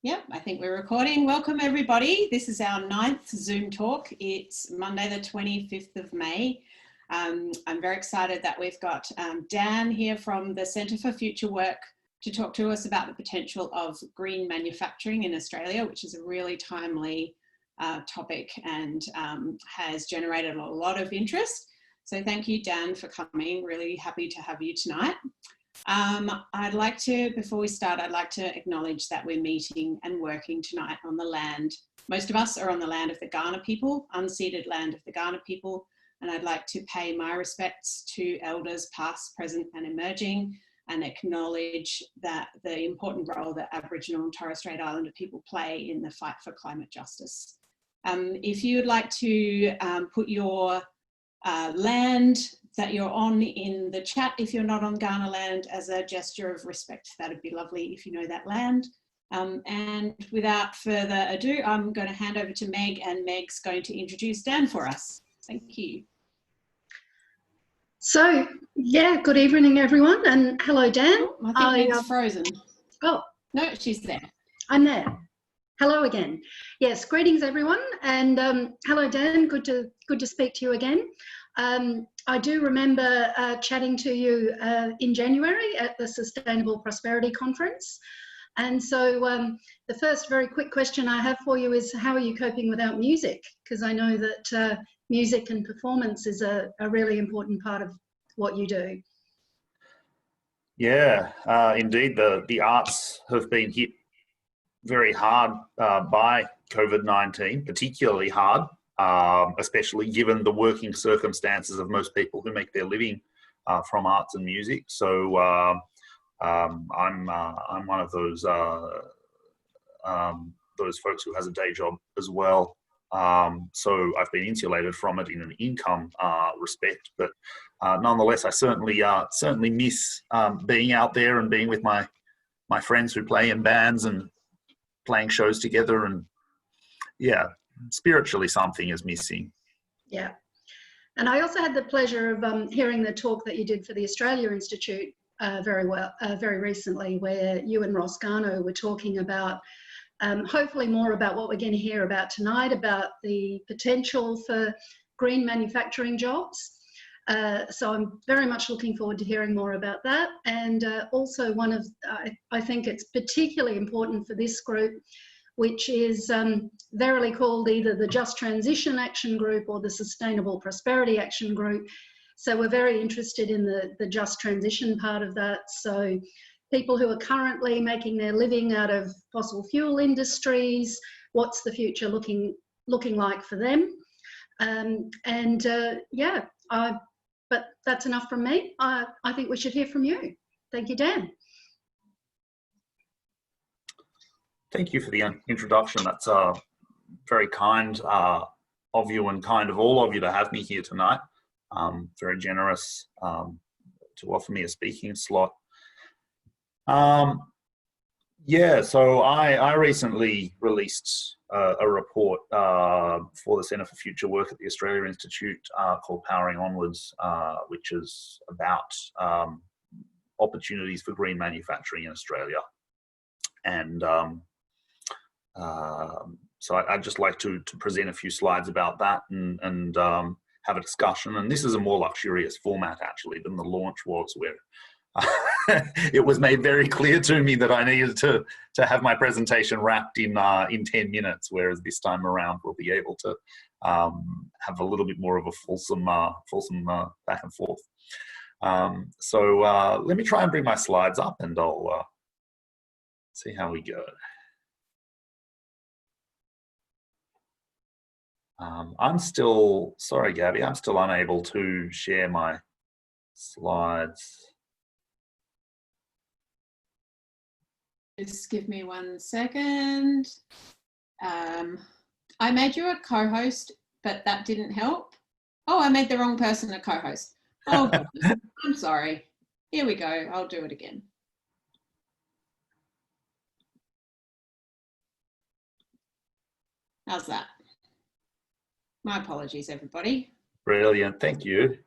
Yep, I think we're recording. Welcome everybody. This is our 9th Zoom talk. It's Monday the 25th of May. I'm very excited that we've got Dan here from the Centre for Future Work to talk to us about the potential of green manufacturing in Australia, which is a really timely topic and has generated a lot of interest. So thank you, Dan, for coming. Really happy to have you tonight. I'd like to, before we start, I'd like to acknowledge that we're meeting and working tonight on the land. Most of us are on the land of the Kaurna people, unceded land of the Kaurna people, and I'd like to pay my respects to elders past, present and emerging, and acknowledge that the important role that Aboriginal and Torres Strait Islander people play in the fight for climate justice. If you would like to put your land that you're on in the chat, if you're not on Kaurna land, as a gesture of respect, that'd be lovely if you know that land. And without further ado, I'm going to hand over to Meg, and Meg's going to introduce Dan for us. Thank you. So, yeah, good evening, everyone, and hello, Dan. Oh, I think Meg's frozen. Oh. No, she's there. I'm there. Hello again. Yes, greetings, everyone, and hello, Dan. Good to speak to you again. I do remember chatting to you in January at the Sustainable Prosperity Conference. And so the first very quick question I have for you is, how are you coping without music? Because I know that music and performance is a really important part of what you do. Yeah, indeed, the arts have been hit very hard by COVID-19, particularly hard. Especially given the working circumstances of most people who make their living from arts and music. So I'm one of those folks who has a day job as well. So I've been insulated from it in an income respect, but nonetheless, I certainly miss being out there and being with my friends who play in bands and playing shows together, and yeah. Spiritually, something is missing. Yeah, and I also had the pleasure of hearing the talk that you did for the Australia Institute very recently, where you and Ross Garno were talking about hopefully more about what we're going to hear about tonight, about the potential for green manufacturing jobs. So I'm very much looking forward to hearing more about that. And also I think it's particularly important for this group, which is verily called either the Just Transition Action Group or the Sustainable Prosperity Action Group. So we're very interested in the just transition part of that. So people who are currently making their living out of fossil fuel industries, what's the future looking like for them? But that's enough from me. I think we should hear from you. Thank you, Dan. Thank you for the introduction. That's very kind of you and kind of all of you to have me here tonight. Very generous to offer me a speaking slot. Yeah, so I recently released a report for the Centre for Future Work at the Australia Institute called Powering Onwards, which is about opportunities for green manufacturing in Australia. And so I'd just like to present a few slides about that and have a discussion. And this is a more luxurious format actually than the launch was, where it was made very clear to me that I needed to have my presentation wrapped in 10 minutes, whereas this time around we'll be able to have a little bit more of a fulsome back and forth. So let me try and bring my slides up and I'll see how we go. Sorry, Gabby, I'm still unable to share my slides. Just give me 1 second. I made you a co-host, but that didn't help. Oh, I made the wrong person a co-host. Oh, I'm sorry. Here we go. I'll do it again. How's that? My apologies, everybody. Brilliant, thank you.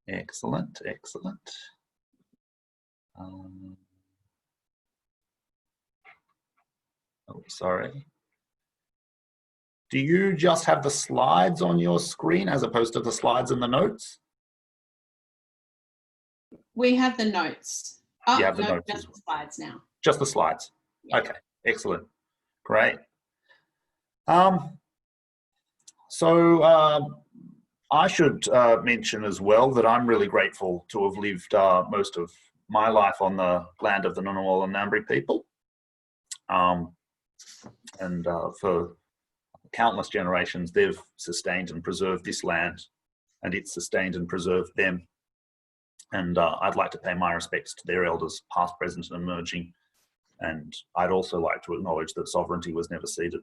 Excellent, excellent. Oh, sorry. Do you just have the slides on your screen as opposed to the slides and the notes? We have the notes. Oh, You have the no, notes just the slides now. Just the slides. Yeah. Okay, excellent. Great. So I should mention as well that I'm really grateful to have lived most of my life on the land of the Ngunnawal and Ngambri people. And for countless generations, they've sustained and preserved this land, and it's sustained and preserved them. And I'd like to pay my respects to their elders, past, present, and emerging. And I'd also like to acknowledge that sovereignty was never ceded.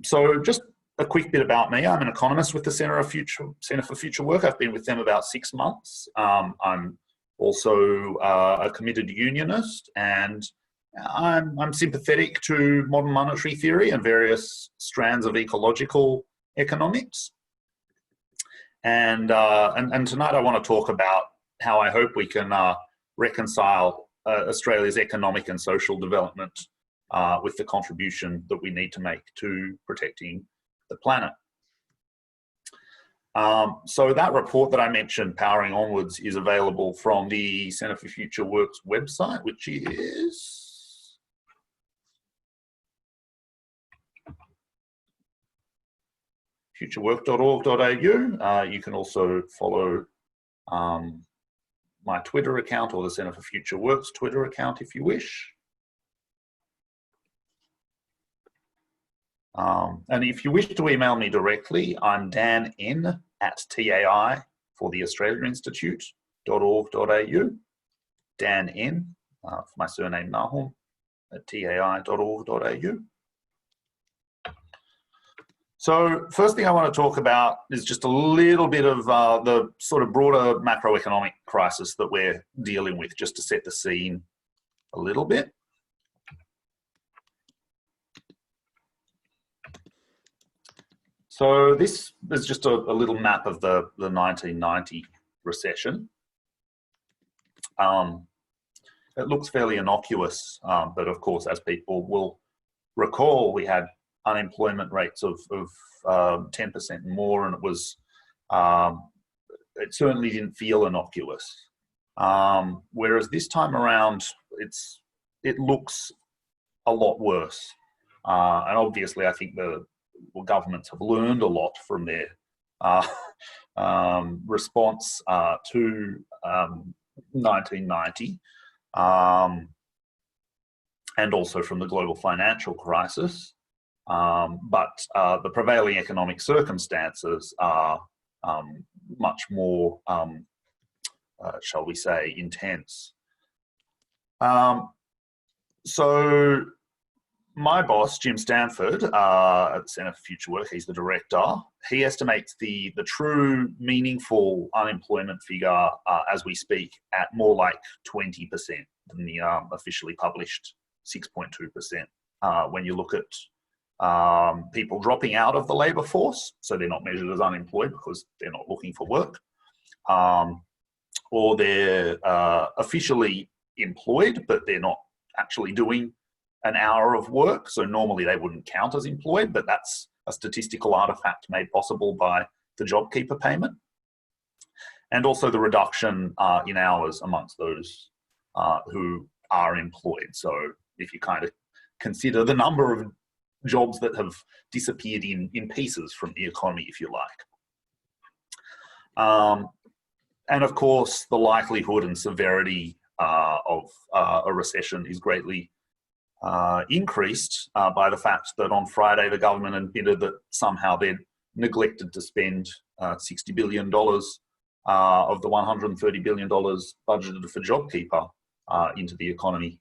So just a quick bit about me. I'm an economist with the Centre for Future Work. I've been with them about 6 months. I'm also a committed unionist, and I'm sympathetic to modern monetary theory and various strands of ecological economics. And tonight I want to talk about how I hope we can reconcile Australia's economic and social development with the contribution that we need to make to protecting the planet. So that report that I mentioned, Powering Onwards, is available from the Centre for Future Work's website, which is futurework.org.au. You can also follow my Twitter account or the Centre for Future Work's Twitter account if you wish. And if you wish to email me directly, I'm dan.n@tai for the Australia Institute.org.au. Dan N, for my surname Nahum, at tai.org.au. So first thing I want to talk about is just a little bit of the sort of broader macroeconomic crisis that we're dealing with, just to set the scene a little bit. So this is just a little map of the 1990 recession. It looks fairly innocuous, but of course, as people will recall, we had unemployment rates of 10% more, and it was it certainly didn't feel innocuous. Whereas this time around, it looks a lot worse, and obviously, I think the governments have learned a lot from their response to 1990, and also from the global financial crisis. But the prevailing economic circumstances are much more, shall we say, intense. So my boss, Jim Stanford, at the Centre for Future Work, he's the director, he estimates the true meaningful unemployment figure as we speak at more like 20% than the officially published 6.2%. When you look at people dropping out of the labour force, so they're not measured as unemployed because they're not looking for work, or they're officially employed but they're not actually doing an hour of work, so normally they wouldn't count as employed, but that's a statistical artifact made possible by the JobKeeper payment, and also the reduction in hours amongst those who are employed. So if you kind of consider the number of jobs that have disappeared in pieces from the economy, if you like. And of course, the likelihood and severity of a recession is greatly increased by the fact that on Friday the government admitted that somehow they'd neglected to spend $60 billion of the $130 billion budgeted for JobKeeper into the economy.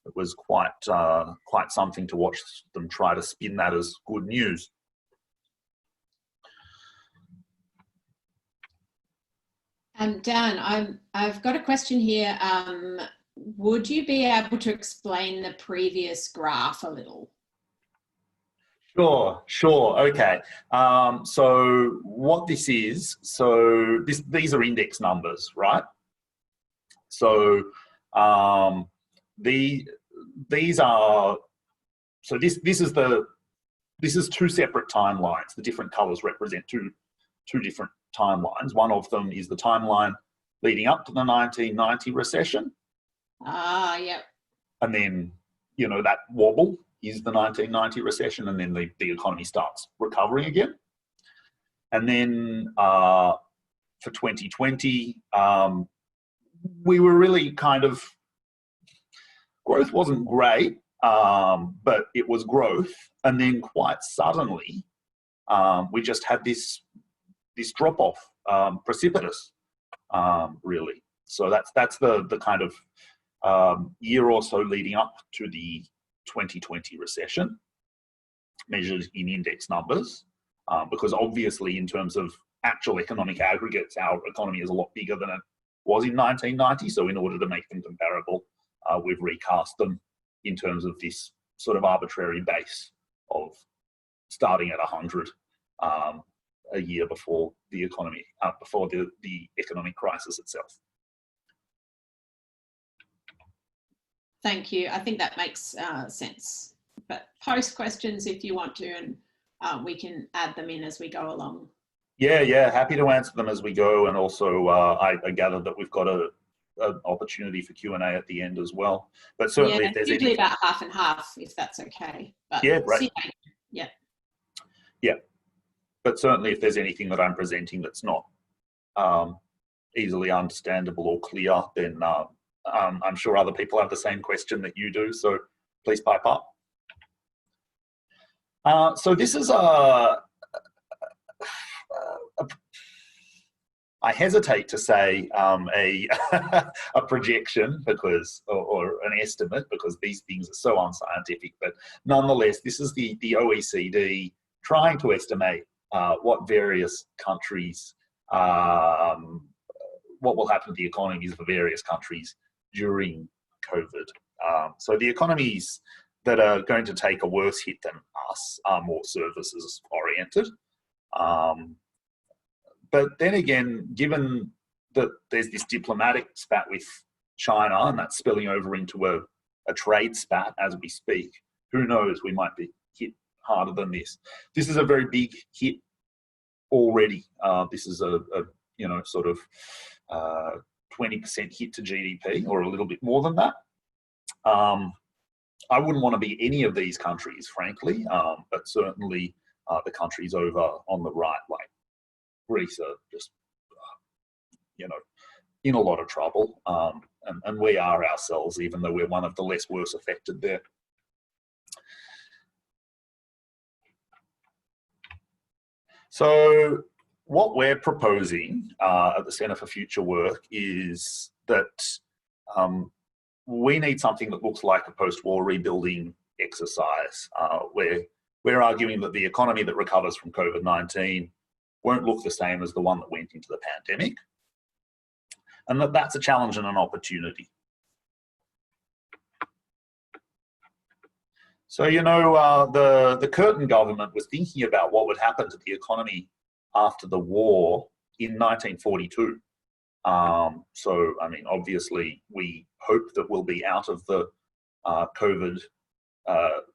It was quite something to watch them try to spin that as good news. Dan, I've got a question here. Would you be able to explain the previous graph a little? Sure. Okay. So what this is, these are index numbers, right? So these are, so this is two separate timelines. The different colours represent two different timelines. One of them is the timeline leading up to the 1990 recession. Ah, yep. And then, you know, that wobble is the 1990 recession, and then the economy starts recovering again. And then for 2020, we were really kind of, growth wasn't great, but it was growth. And then quite suddenly, we just had this drop off, precipitous, really. So that's the kind of year or so leading up to the 2020 recession, measured in index numbers, because obviously in terms of actual economic aggregates, our economy is a lot bigger than it was in 1990. So in order to make them comparable, we've recast them in terms of this sort of arbitrary base of starting at 100 a year before the economy, before the economic crisis itself. Thank you. I think that makes sense. But post questions if you want to, and we can add them in as we go along. Yeah, happy to answer them as we go. And also, I gather that we've got an opportunity for Q&A at the end as well. But certainly, if there's usually about half and half, if that's okay. But yeah, right. Yeah. But certainly, if there's anything that I'm presenting that's not easily understandable or clear, then I'm sure other people have the same question that you do, so please pipe up. So this is I hesitate to say a projection because, or an estimate, because these things are so unscientific, but nonetheless, this is the OECD trying to estimate what various countries, what will happen to the economies of various countries during COVID. So the economies that are going to take a worse hit than us are more services oriented. But then again, given that there's this diplomatic spat with China and that's spilling over into a trade spat as we speak, who knows, we might be hit harder than this. This is a very big hit already. This is a you know, sort of 20% hit to GDP, or a little bit more than that. I wouldn't want to be any of these countries, frankly, but certainly the countries over on the right, like Greece, are just, you know, in a lot of trouble. And we are ourselves, even though we're one of the worse affected there. So what we're proposing at the Centre for Future Work is that we need something that looks like a post-war rebuilding exercise. We're arguing that the economy that recovers from COVID-19 won't look the same as the one that went into the pandemic, and that's a challenge and an opportunity. So, you know, the Curtin government was thinking about what would happen to the economy after the war in 1942. So, I mean, obviously, we hope that we'll be out of the COVID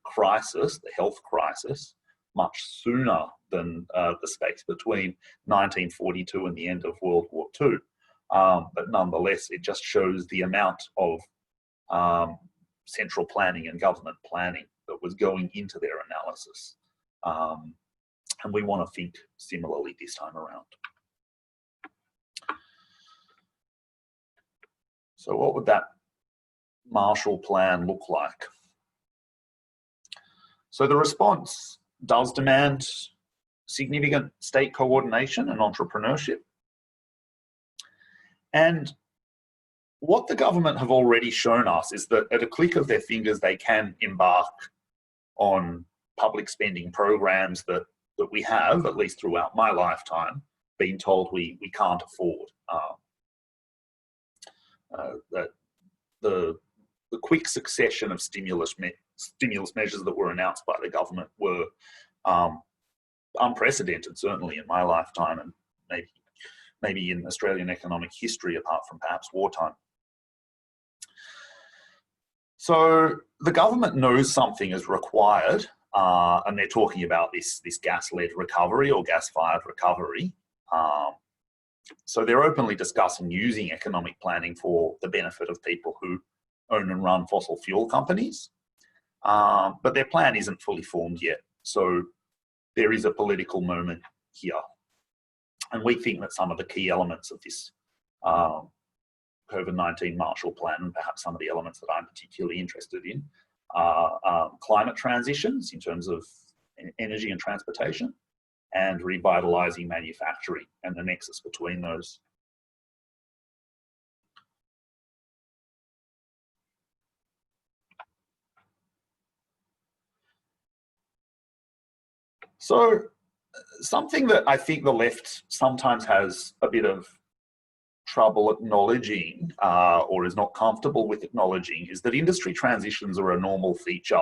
crisis, the health crisis, much sooner than the space between 1942 and the end of World War II. But nonetheless, it just shows the amount of central planning and government planning that was going into their analysis. And we want to think similarly this time around. So what would that Marshall Plan look like? So the response does demand significant state coordination and entrepreneurship. And what the government have already shown us is that at a click of their fingers, they can embark on public spending programs that we have, at least throughout my lifetime, been told we can't afford. That the quick succession of stimulus measures that were announced by the government were unprecedented, certainly in my lifetime, and maybe in Australian economic history, apart from perhaps wartime. So the government knows something is required, and they're talking about this gas-led recovery or gas-fired recovery. So they're openly discussing using economic planning for the benefit of people who own and run fossil fuel companies. But their plan isn't fully formed yet. So there is a political moment here. And we think that some of the key elements of this COVID-19 Marshall Plan, and perhaps some of the elements that I'm particularly interested in, are climate transitions in terms of energy and transportation, and revitalising manufacturing and the nexus between those. So something that I think the left sometimes has a bit of trouble acknowledging, or is not comfortable with acknowledging, is that industry transitions are a normal feature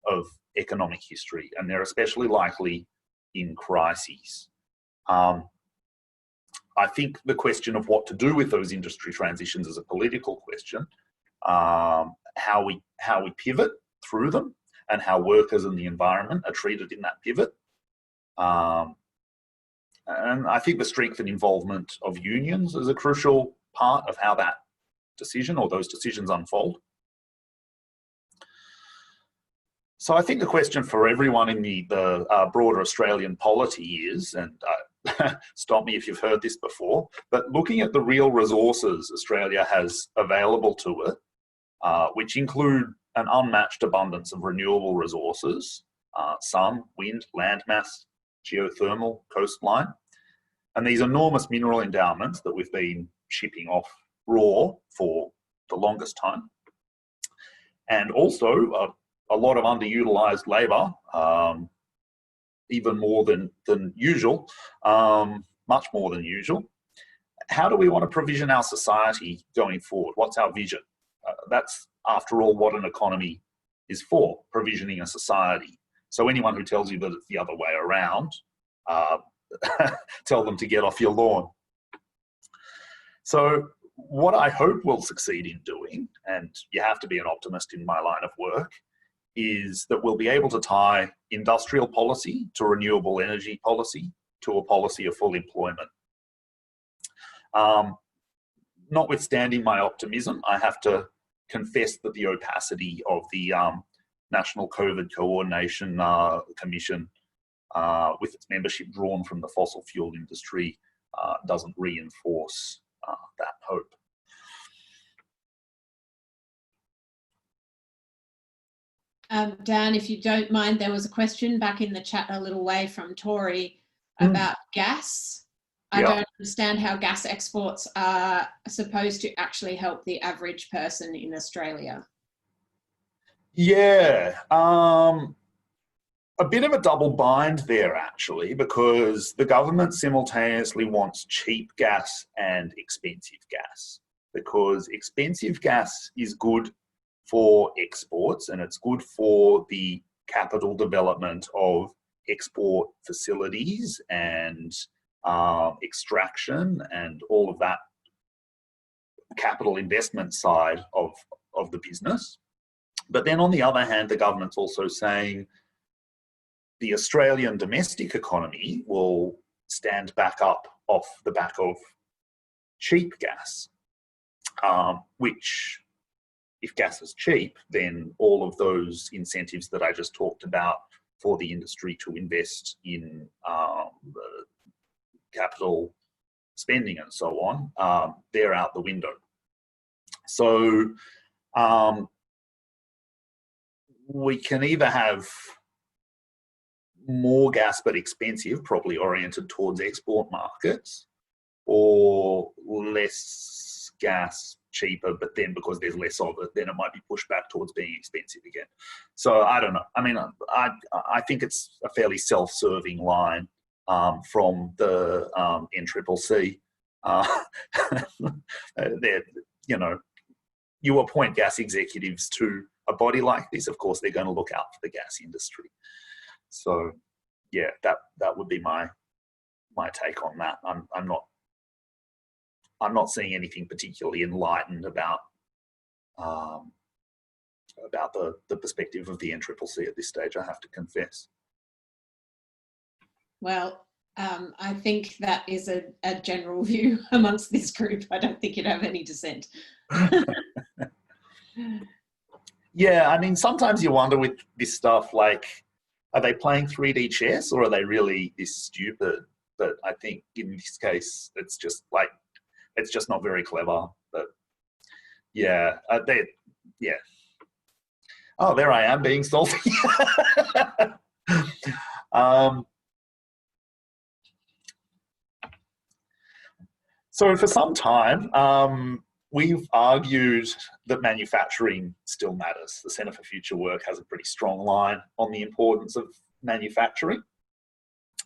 of economic history, and they're especially likely in crises. I think the question of what to do with those industry transitions is a political question. How we pivot through them, and how workers and the environment are treated in that pivot. And I think the strength and involvement of unions is a crucial part of how that decision or those decisions unfold. So I think the question for everyone in the broader Australian polity is, and stop me if you've heard this before, but looking at the real resources Australia has available to it, which include an unmatched abundance of renewable resources, sun, wind, landmass, geothermal, coastline, and these enormous mineral endowments that we've been shipping off raw for the longest time, and also a lot of underutilised labour, even more than usual, much more than usual. How do we want to provision our society going forward? What's our vision? That's, after all, what an economy is for, provisioning a society. So anyone who tells you that it's the other way around, tell them to get off your lawn. So what I hope we'll succeed in doing, and you have to be an optimist in my line of work, is that we'll be able to tie industrial policy to renewable energy policy to a policy of full employment. Notwithstanding my optimism, I have to confess that the opacity of the National COVID Coordination Commission, with its membership drawn from the fossil fuel industry, doesn't reinforce that hope. Dan, if you don't mind, there was a question back in the chat a little way from Tori about gas. I don't understand how gas exports are supposed to actually help the average person in Australia. Yeah, a bit of a double bind there, actually, because the government simultaneously wants cheap gas and expensive gas, because expensive gas is good for exports and it's good for the capital development of export facilities and extraction and all of that capital investment side of the business. But then on the other hand, the government's also saying the Australian domestic economy will stand back up off the back of cheap gas, which, if gas is cheap, then all of those incentives that I just talked about for the industry to invest in capital spending and so on, they're out the window. So we can either have more gas but expensive, probably oriented towards export markets, or less gas, cheaper, but then because there's less of it, then it might be pushed back towards being expensive again. So I don't know. I mean, I think it's a fairly self-serving line from the NCCC. You know, you appoint gas executives to a body like this, of course, they're going to look out for the gas industry. So, yeah, that would be my take on that. I'm not seeing anything particularly enlightened about about the perspective of the NCCC at this stage, I have to confess. Well, I think that is a general view amongst this group. I don't think you'd have any dissent. Yeah, I mean, sometimes you wonder with this stuff, like, are they playing 3D chess or are they really this stupid? But I think in this case, it's just like, it's just not very clever. But yeah, yeah. Oh, there I am being salty. So for some time, we've argued that manufacturing still matters. The Centre for Future Work has a pretty strong line on the importance of manufacturing.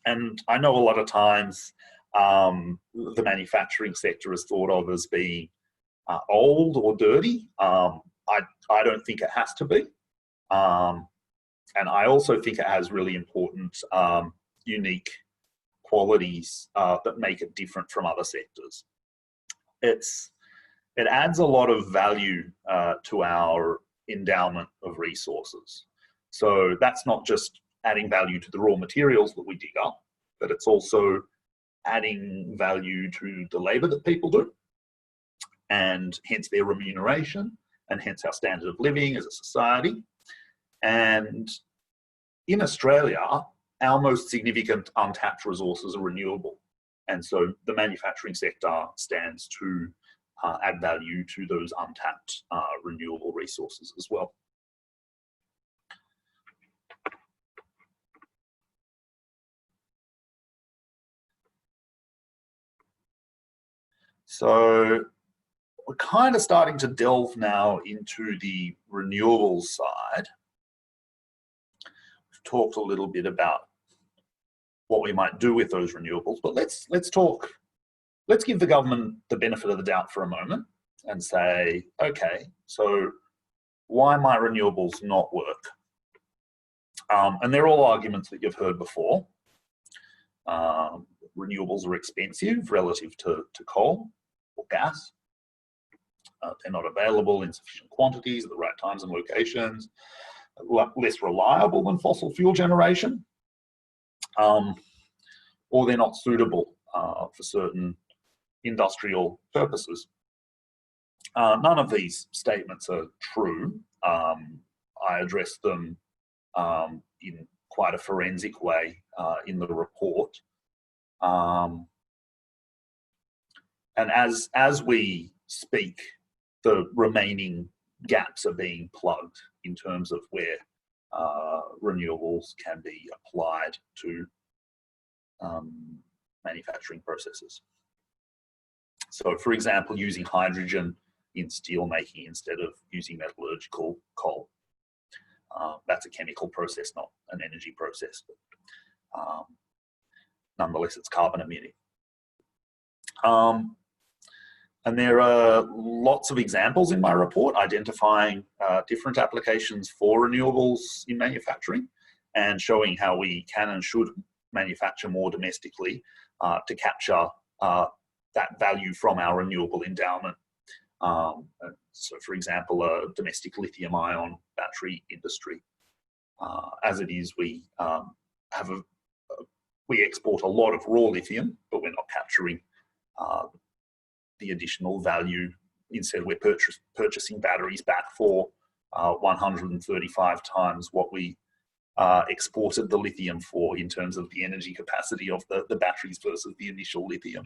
And I know a lot of times the manufacturing sector is thought of as being old or dirty. I don't think it has to be. And I also think it has really important, unique qualities that make it different from other sectors. It adds a lot of value to our endowment of resources. So that's not just adding value to the raw materials that we dig up, but it's also adding value to the labour that people do, and hence their remuneration, and hence our standard of living as a society. And in Australia, our most significant untapped resources are renewable. And so the manufacturing sector stands to add value to those untapped renewable resources as well. So we're kind of starting to delve now into the renewables side. We've talked a little bit about what we might do with those renewables, but let's give the government the benefit of the doubt for a moment and say, okay, so why might renewables not work? And they're all arguments that you've heard before. Renewables are expensive relative to coal or gas. They're not available in sufficient quantities at the right times and locations, less reliable than fossil fuel generation, or they're not suitable for certain industrial purposes. None of these statements are true. I address them in quite a forensic way in the report. And as we speak, the remaining gaps are being plugged in terms of where renewables can be applied to manufacturing processes. So, for example, using hydrogen in steel making instead of using metallurgical coal. That's a chemical process, not an energy process, but nonetheless, it's carbon emitting. And there are lots of examples in my report identifying different applications for renewables in manufacturing and showing how we can and should manufacture more domestically to capture that value from our renewable endowment. So, for example, a domestic lithium-ion battery industry. As it is, we we export a lot of raw lithium, but we're not capturing the additional value. Instead, we're purchasing batteries back for 135 times what we exported the lithium for in terms of the energy capacity of the batteries versus the initial lithium.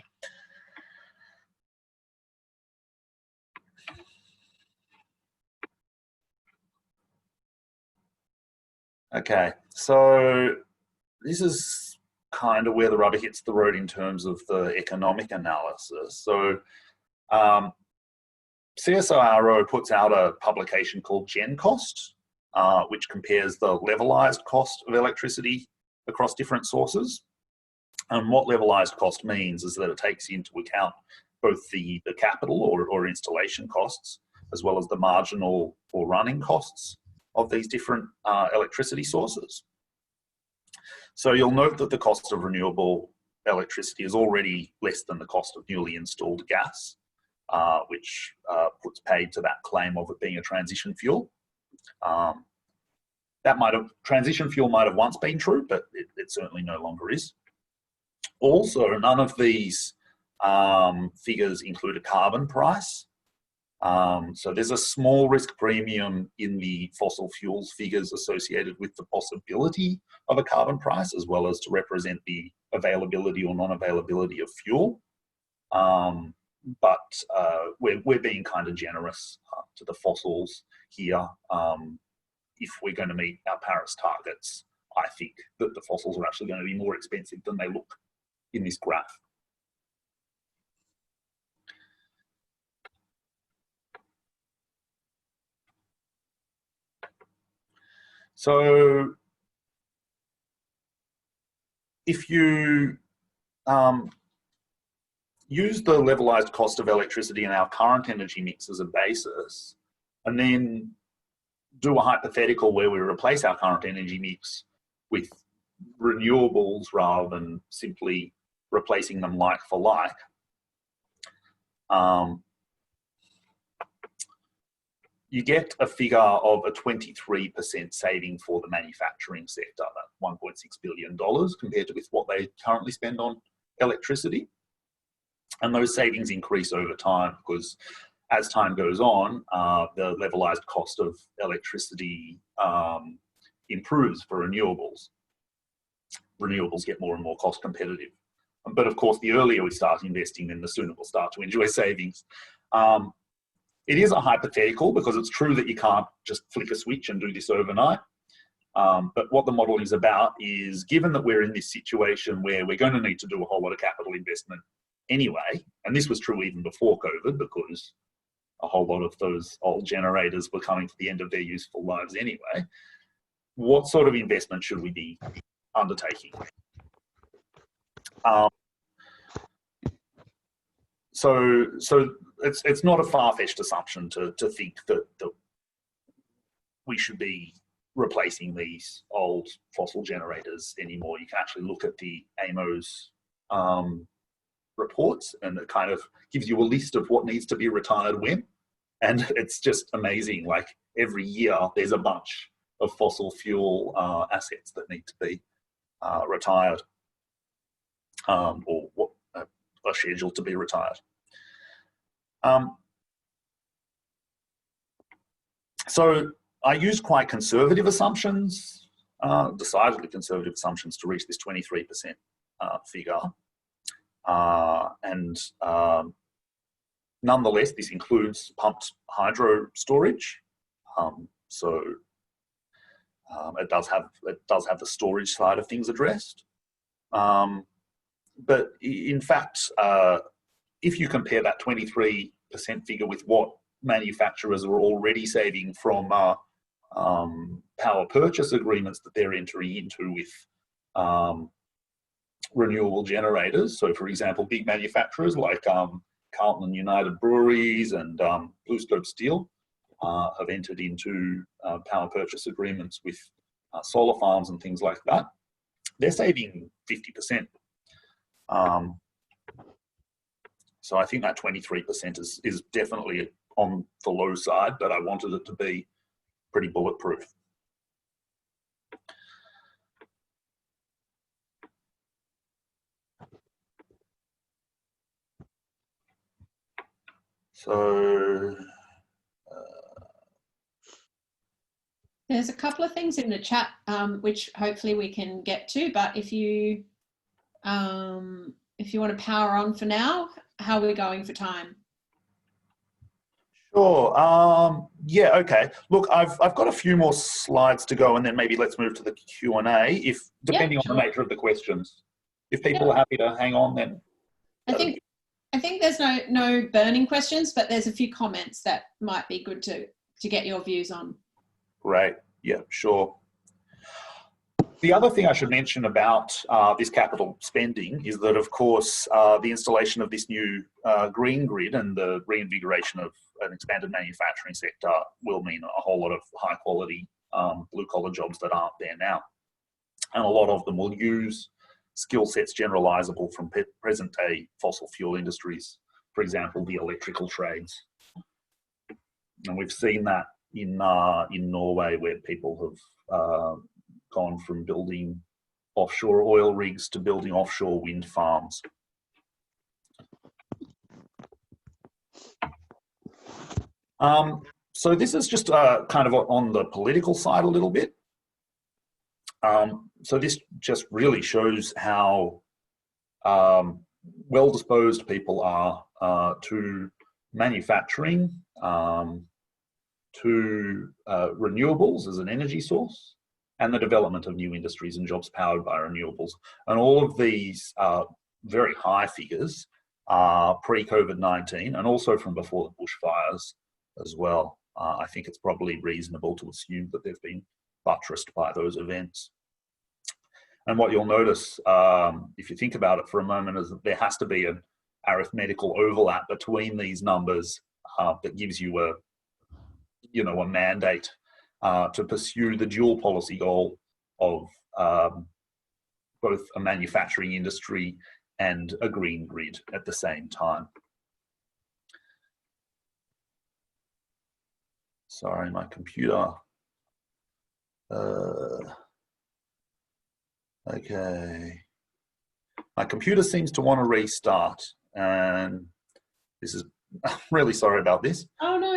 Okay, so this is kind of where the rubber hits the road in terms of the economic analysis. So CSIRO puts out a publication called GenCost, which compares the levelized cost of electricity across different sources. And what levelized cost means is that it takes into account both the capital or installation costs, as well as the marginal or running costs of these different electricity sources. So you'll note that the cost of renewable electricity is already less than the cost of newly installed gas, which puts paid to that claim of it being a transition fuel. Transition fuel might have once been true, but it certainly no longer is. Also, none of these figures include a carbon price. So there's a small risk premium in the fossil fuels figures associated with the possibility of a carbon price, as well as to represent the availability or non-availability of fuel. But we're being kind of generous to the fossils here. If we're going to meet our Paris targets, I think that the fossils are actually going to be more expensive than they look in this graph. So if you use the levelized cost of electricity in our current energy mix as a basis, and then do a hypothetical where we replace our current energy mix with renewables rather than simply replacing them like for like, you get a figure of a 23% saving for the manufacturing sector, that's $1.6 billion compared to with what they currently spend on electricity. And those savings increase over time because as time goes on, the levelized cost of electricity improves for renewables. Renewables get more and more cost competitive. But of course, the earlier we start investing, then the sooner we'll start to enjoy savings. It is a hypothetical because it's true that you can't just flick a switch and do this overnight. But what the model is about is, given that we're in this situation where we're going to need to do a whole lot of capital investment anyway, and this was true even before COVID because a whole lot of those old generators were coming to the end of their useful lives anyway, what sort of investment should we be undertaking? So it's not a far-fetched assumption to think that we should be replacing these old fossil generators anymore. You can actually look at the AMO's reports, and it kind of gives you a list of what needs to be retired when. And it's just amazing. Like every year, there's a bunch of fossil fuel assets that need to be retired, or what are scheduled to be retired. So I used quite conservative assumptions, decidedly conservative assumptions, to reach this 23% figure. Nonetheless, this includes pumped hydro storage. It does have the storage side of things addressed. But in fact, if you compare that 23% figure with what manufacturers are already saving from power purchase agreements that they're entering into with renewable generators. So for example, big manufacturers like Carlton and United Breweries and BlueScope Steel have entered into power purchase agreements with solar farms and things like that. They're saving 50%. So I think that 23% is definitely on the low side, but I wanted it to be pretty bulletproof. So there's a couple of things in the chat which hopefully we can get to, but if you want to power on for now, how are we going for time? Sure. Yeah. Okay. Look, I've got a few more slides to go, and then maybe let's move to the Q&A. If depending on the nature of the questions, if people are happy to hang on, then I think there's no burning questions, but there's a few comments that might be good to get your views on. Great. Yeah. Sure. The other thing I should mention about this capital spending is that, of course, the installation of this new green grid and the reinvigoration of an expanded manufacturing sector will mean a whole lot of high quality blue-collar jobs that aren't there now. And a lot of them will use skill sets generalizable from present-day fossil fuel industries, for example, the electrical trades. And we've seen that in Norway, where people have gone from building offshore oil rigs to building offshore wind farms. So this is just kind of on the political side a little bit. So this just really shows how well-disposed people are to manufacturing, to renewables as an energy source, and the development of new industries and jobs powered by renewables. And all of these very high figures are pre-COVID-19 and also from before the bushfires as well. I think it's probably reasonable to assume that they've been buttressed by those events. And what you'll notice, if you think about it for a moment, is that there has to be an arithmetical overlap between these numbers that gives you a mandate to pursue the dual policy goal of both a manufacturing industry and a green grid at the same time. Sorry, my computer. Okay. My computer seems to want to restart, and this is, I'm really sorry about this. Oh no.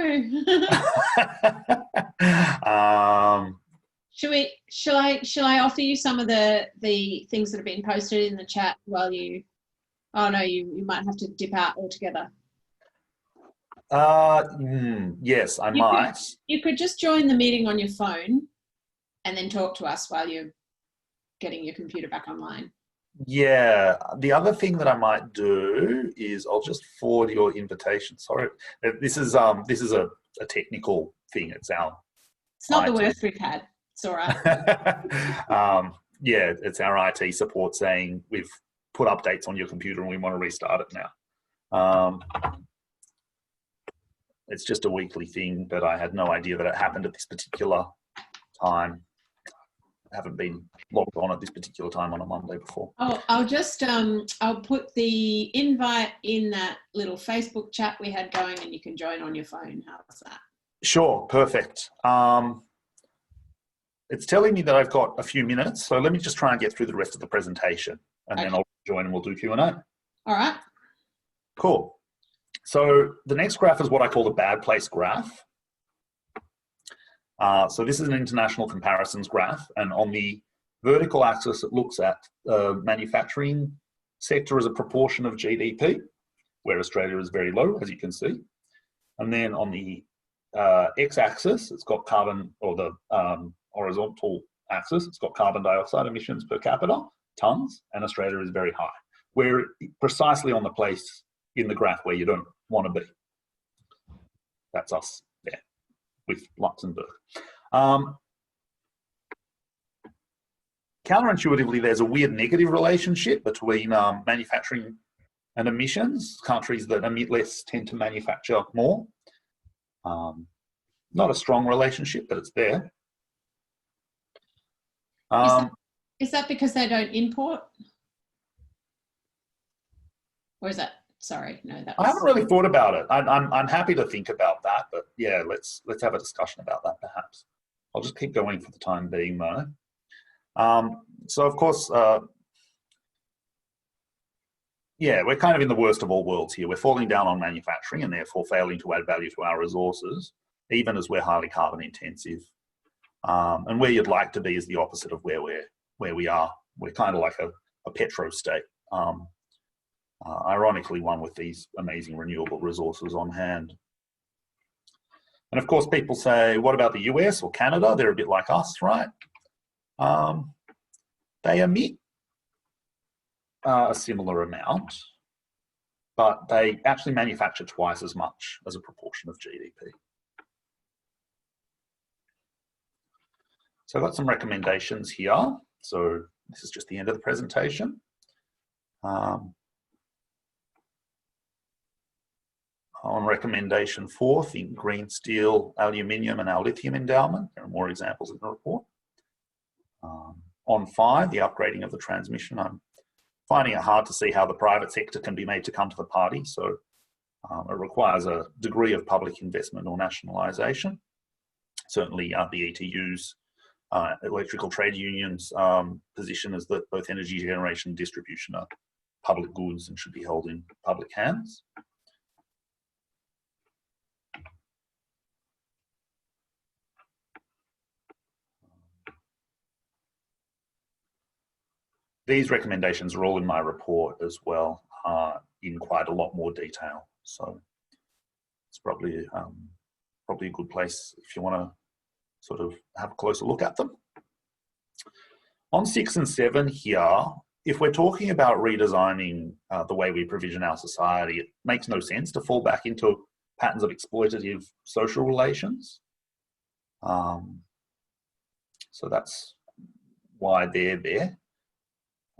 Shall I offer you some of the things that have been posted in the chat while you, oh no, you might have to dip out altogether. Yes, I might. You could just join the meeting on your phone and then talk to us while you're getting your computer back online. Yeah, the other thing that I might do is I'll just forward your invitation. Sorry, this is a technical thing. It's not the worst we've had. It's all right. Yeah, it's our IT support saying we've put updates on your computer and we want to restart it now. It's just a weekly thing, but I had no idea that it happened at this particular time. I haven't been logged on at this particular time on a Monday before. Oh, I'll just, I'll put the invite in that little Facebook chat we had going and you can join on your phone. How's that? Sure, perfect. It's telling me that I've got a few minutes, so let me just try and get through the rest of the presentation and then I'll join and we'll do Q&A. All right. Cool. So the next graph is what I call the bad place graph. So this is an international comparisons graph, and on the vertical axis it looks at the manufacturing sector as a proportion of GDP, where Australia is very low, as you can see. And then on the x-axis, it's got carbon, or the horizontal axis, it's got carbon dioxide emissions per capita, tonnes, and Australia is very high. We're precisely on the place in the graph where you don't want to be. That's us there with Luxembourg. Counterintuitively, there's a weird negative relationship between manufacturing and emissions. Countries that emit less tend to manufacture more. Not a strong relationship, but it's there. Is that because they don't import? Or is that, sorry, no, that was... I haven't really thought about it. I'm happy to think about that, but yeah, let's have a discussion about that perhaps. I'll just keep going for the time being though. So of course, yeah, we're kind of in the worst of all worlds here. We're falling down on manufacturing and therefore failing to add value to our resources, even as we're highly carbon intensive. And where you'd like to be is the opposite of where we are. We're kind of like a petro state. Ironically, one with these amazing renewable resources on hand. And of course, people say, what about the US or Canada? They're a bit like us, right? They emit a similar amount, but they actually manufacture twice as much as a proportion of GDP. So I've got some recommendations here. So this is just the end of the presentation. On recommendation 4, think green steel, aluminium and our lithium endowment. There are more examples in the report. On 5, the upgrading of the transmission. I'm finding it hard to see how the private sector can be made to come to the party. So it requires a degree of public investment or nationalisation. certainly the ETU's electrical trade unions position is that both energy generation and distribution are public goods and should be held in public hands. These recommendations are all in my report as well, in quite a lot more detail. So it's probably a good place if you want to sort of have a closer look at them. On 6 and 7 here, if we're talking about redesigning the way we provision our society, it makes no sense to fall back into patterns of exploitative social relations. So that's why they're there.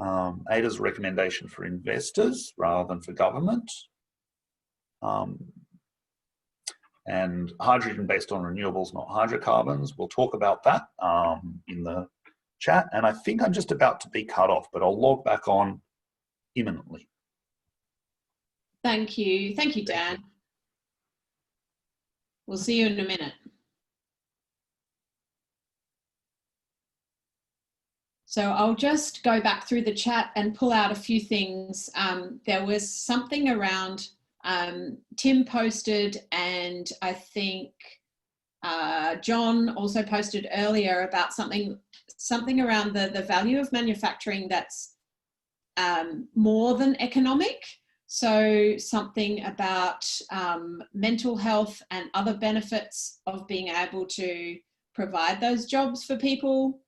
ADA's recommendation for investors rather than for government. And hydrogen based on renewables, not hydrocarbons. We'll talk about that in the chat. And I think I'm just about to be cut off, but I'll log back on imminently. Thank you. Thank you, Dan. We'll see you in a minute. So I'll just go back through the chat and pull out a few things. There was something around, Tim posted, and I think John also posted earlier about something around the value of manufacturing that's more than economic. So something about mental health and other benefits of being able to provide those jobs for people.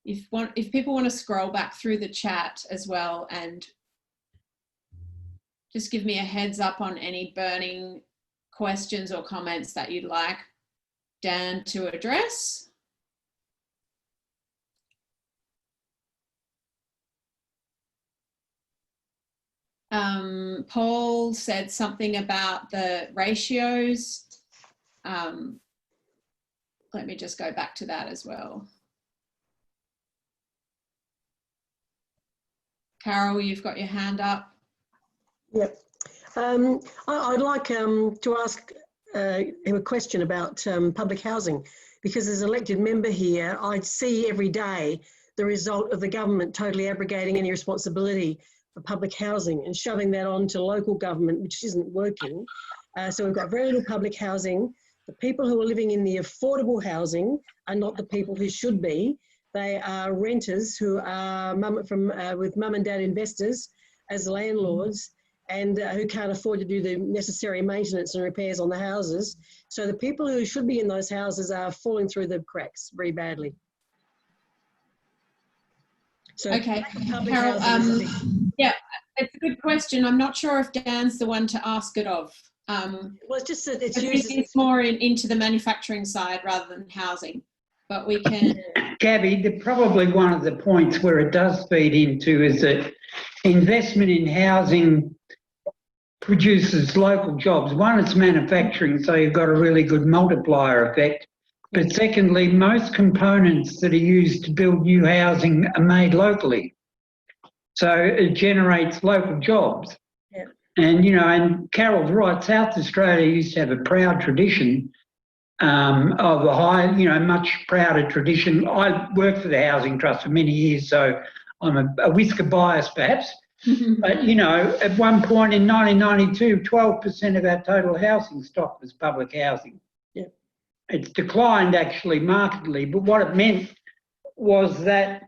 If people want to scroll back through the chat as well and just give me a heads up on any burning questions or comments that you'd like Dan to address. Paul said something about the ratios. Let me just go back to that as well. Carol, you've got your hand up. Yep. I'd like to ask him a question about public housing, because as an elected member here, I see every day the result of the government totally abrogating any responsibility for public housing and shoving that on to local government, which isn't working. So we've got very little public housing. The people who are living in the affordable housing are not the people who should be. They are renters who are with mum and dad investors as landlords, and who can't afford to do the necessary maintenance and repairs on the houses. So the people who should be in those houses are falling through the cracks very badly. So okay, Carol, yeah, it's a good question. I'm not sure if Dan's the one to ask it of. Well, it's just that it's more into the manufacturing side rather than housing, but we can. Gabby, probably one of the points where it does feed into is that investment in housing produces local jobs. One, it's manufacturing, so you've got a really good multiplier effect. But secondly, most components that are used to build new housing are made locally. So it generates local jobs. Yeah. And, you know, and Carol's right, South Australia used to have a proud tradition of a high, you know, much prouder tradition. I worked for the Housing Trust for many years, so I'm a whisker biased perhaps. But, you know, at one point in 1992, 12% of our total housing stock was public housing. Yeah. It's declined actually markedly, but what it meant was that,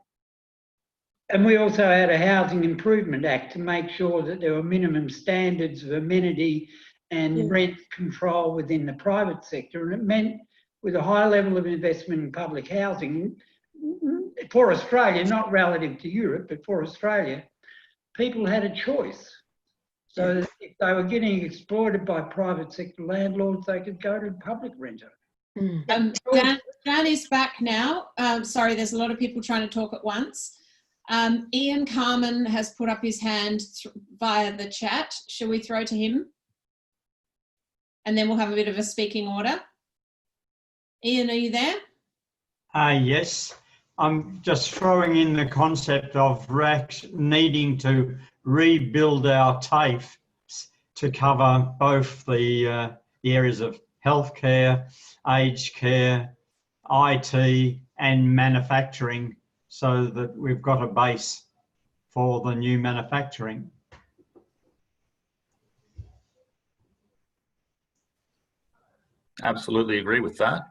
and we also had a Housing Improvement Act to make sure that there were minimum standards of amenity and rent control within the private sector. And it meant with a high level of investment in public housing for Australia, not relative to Europe, but for Australia, people had a choice. So if they were getting exploited by private sector landlords, they could go to public renter. Dan is back now. Sorry, there's a lot of people trying to talk at once. Ian Carmen has put up his hand via the chat. Shall we throw to him? And then we'll have a bit of a speaking order. Ian, are you there? Yes. I'm just throwing in the concept of RACs needing to rebuild our TAFE to cover both the areas of healthcare, aged care, IT and manufacturing, so that we've got a base for the new manufacturing. Absolutely agree with that.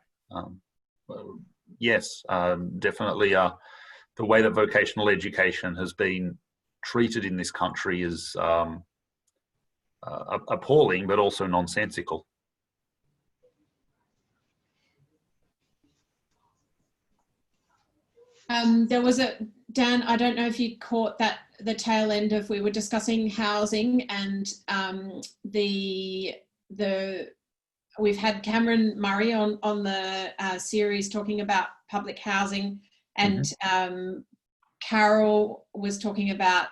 Well, yes, definitely. The way that vocational education has been treated in this country is appalling, but also nonsensical. There was Dan, I don't know if you caught that, the tail end of, we were discussing housing and we've had Cameron Murray on the series talking about public housing, and Carol was talking about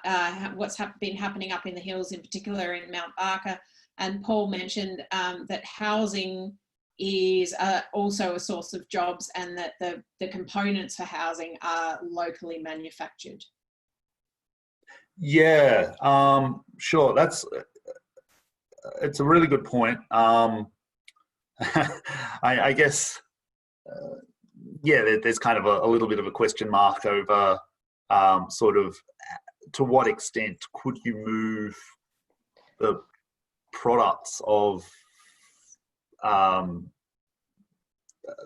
what's been happening up in the hills, in particular in Mount Barker, and Paul mentioned that housing is also a source of jobs, and that the components for housing are locally manufactured. Yeah, sure. It's a really good point. I guess, yeah, there's kind of a little bit of a question mark over sort of to what extent could you move the products of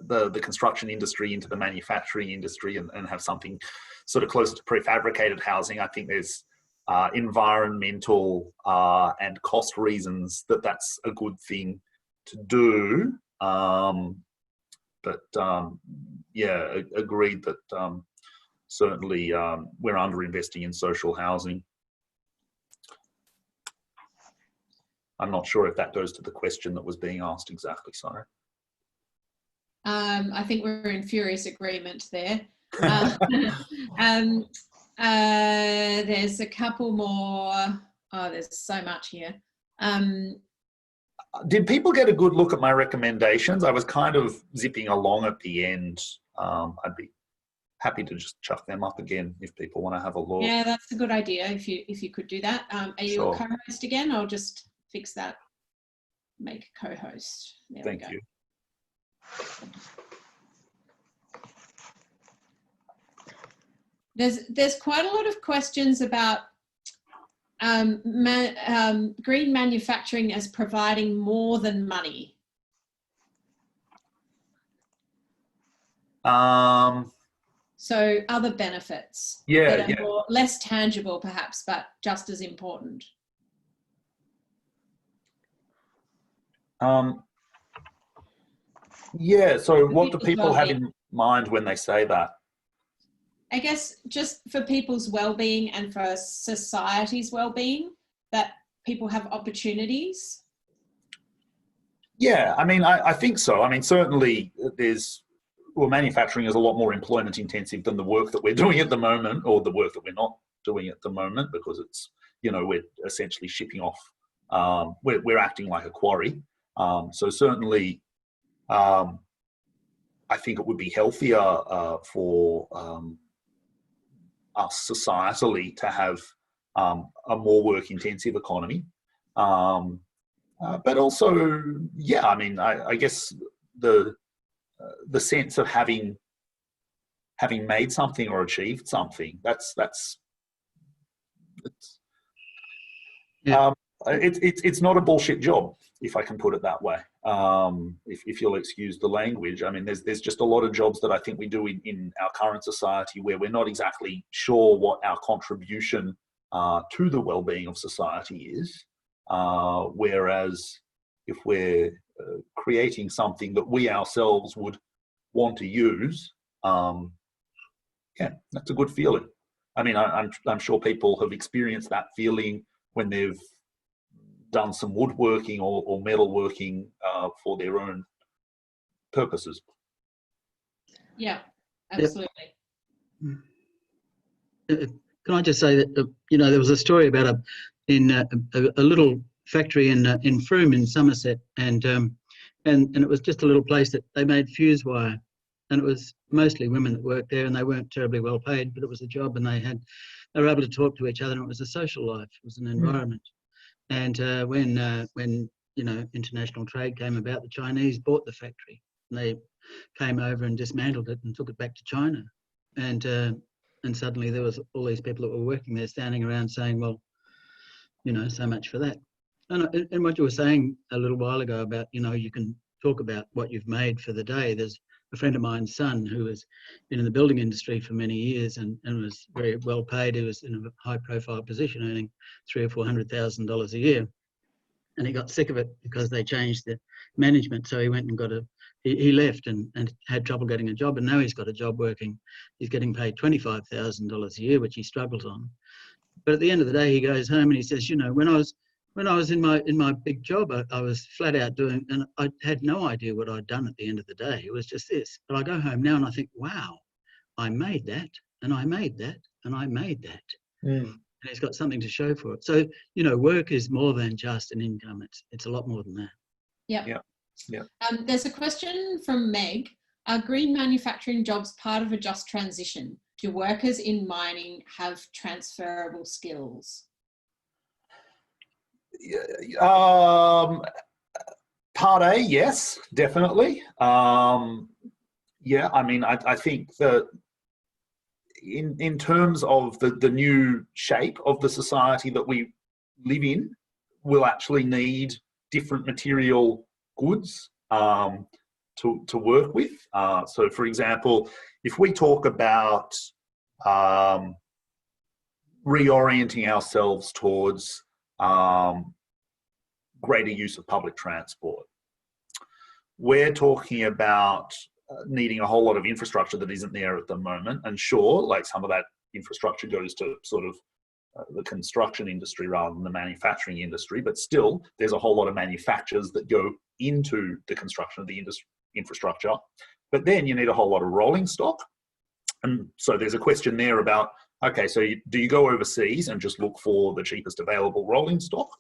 the construction industry into the manufacturing industry and have something sort of closer to prefabricated housing. I think there's environmental and cost reasons that's a good thing to do. Yeah, agreed that certainly we're underinvesting in social housing. I'm not sure if that goes to the question that was being asked exactly, sorry. I think we're in furious agreement there. There's a couple more. Oh, there's so much here. Did people get a good look at my recommendations? I was kind of zipping along at the end. I'd be happy to just chuck them up again if people want to have a look. Yeah, that's a good idea if you could do that. Are you Sure. a co-host again? I'll just fix that. Make a co-host. There Thank we go. you. There's quite a lot of questions about green manufacturing as providing more than money. So other benefits that are less tangible perhaps, but just as important. Yeah, so what do people have in mind when they say that? I guess just for people's well-being and for society's well-being, that people have opportunities. Yeah, I mean, I think so. I mean, certainly manufacturing is a lot more employment intensive than the work that we're doing at the moment, or the work that we're not doing at the moment, because it's, we're essentially shipping off, we're acting like a quarry. So certainly, I think it would be healthier for us societally to have a more work-intensive economy. But also, yeah, I mean, I guess the sense of having made something or achieved something, it's not a bullshit job, if I can put it that way. If you'll excuse the language, I mean, there's just a lot of jobs that I think we do in our current society where we're not exactly sure what our contribution to the well-being of society is. Whereas if we're creating something that we ourselves would want to use, yeah, that's a good feeling. I mean, I'm sure people have experienced that feeling when they've done some woodworking or metalworking for their own purposes. Yeah, absolutely. Can I just say that there was a story about a little factory in Frome in Somerset, and it was just a little place that they made fuse wire, and it was mostly women that worked there, and they weren't terribly well paid, but it was a job, and they were able to talk to each other, and it was a social life, it was an environment. And when you know, international trade came about, the Chinese bought the factory and they came over and dismantled it and took it back to China. And suddenly there was all these people that were working there standing around saying, well, you know, so much for that. And what you were saying a little while ago about, you know, you can talk about what you've made for the day. There's a friend of mine's son who has been in the building industry for many years and was very well paid. He was in a high profile position, earning $300,000 or $400,000 a year. And he got sick of it because they changed the management. So he went and he left and had trouble getting a job. And now he's got a job working. He's getting paid $25,000 a year, which he struggles on. But at the end of the day, he goes home and he says, you know, when I was in my big job, I was flat out doing, and I had no idea what I'd done at the end of the day. It was just this. But I go home now and I think, wow, I made that, and I made that, and I made that. And he's got something to show for it. So, you know, work is more than just an income. It's a lot more than that. Yep. Yeah. There's a question from Meg. Are green manufacturing jobs part of a just transition? Do workers in mining have transferable skills? Part A, yes, definitely. Yeah, I mean, I think that in terms of the new shape of the society that we live in, we'll actually need different material goods to work with. So, for example, if we talk about reorienting ourselves towards greater use of public transport, we're talking about needing a whole lot of infrastructure that isn't there at the moment. And sure, like some of that infrastructure goes to sort of the construction industry rather than the manufacturing industry, but still there's a whole lot of manufacturers that go into the construction of the infrastructure. But then you need a whole lot of rolling stock. And so there's a question there about, okay, so do you go overseas and just look for the cheapest available rolling stock?